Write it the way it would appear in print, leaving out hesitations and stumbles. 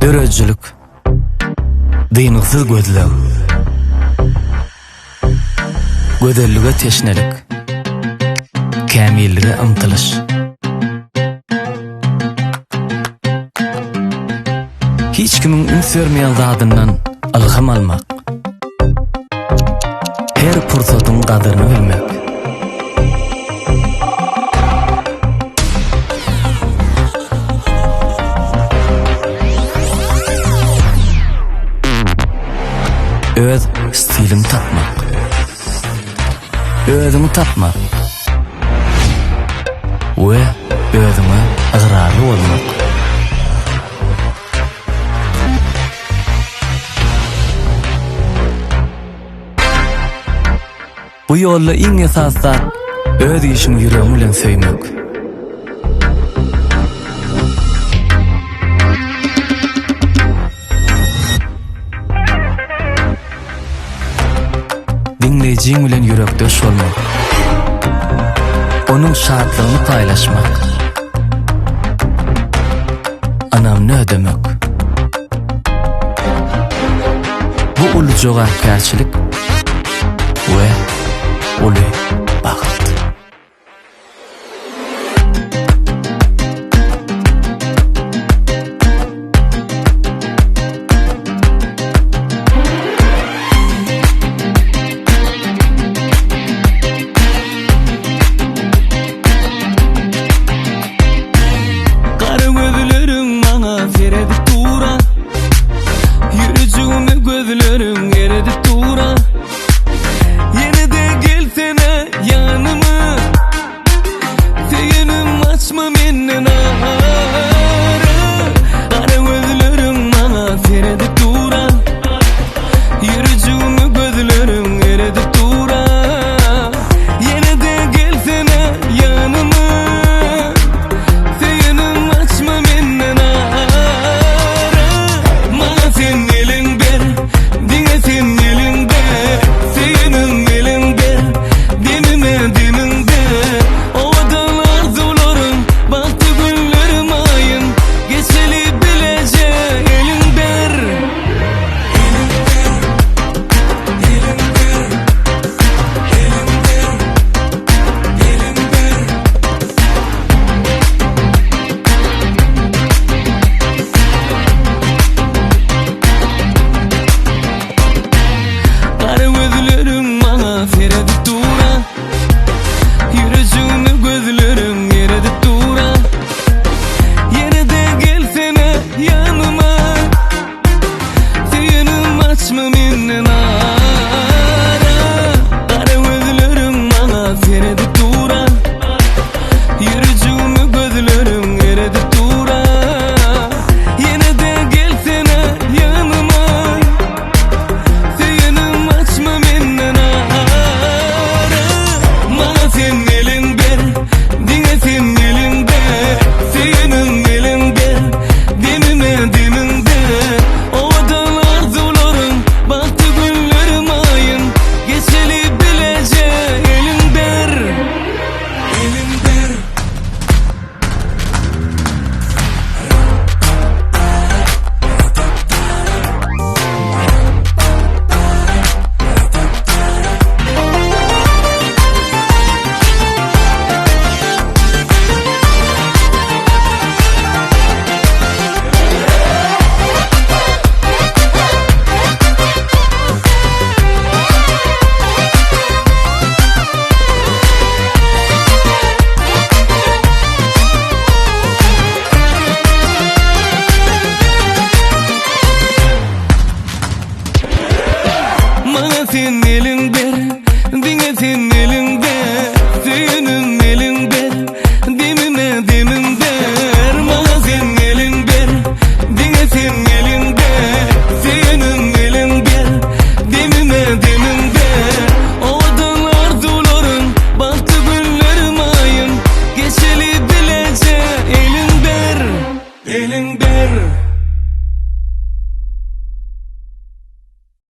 Döröjçülük, dynysız gözlem, gözellige teşnelik, kämillige ymtylyş. Hiç kimin üns vermeýän zadyndan ilham almak, her pursatyň gadyryny bilmek. Öz stilini tapmak, özüňi tapmak we özüňe ygyrarly bolmak. Bu ýolda iň esas zat öz işini ýüregiň bilen söýmek. Dinleyijiň bilen ýürekdeş bolmak, onuň şadlygyny paýlaşmak, anamny ödemek. Bu uly jogapkärçilik we uly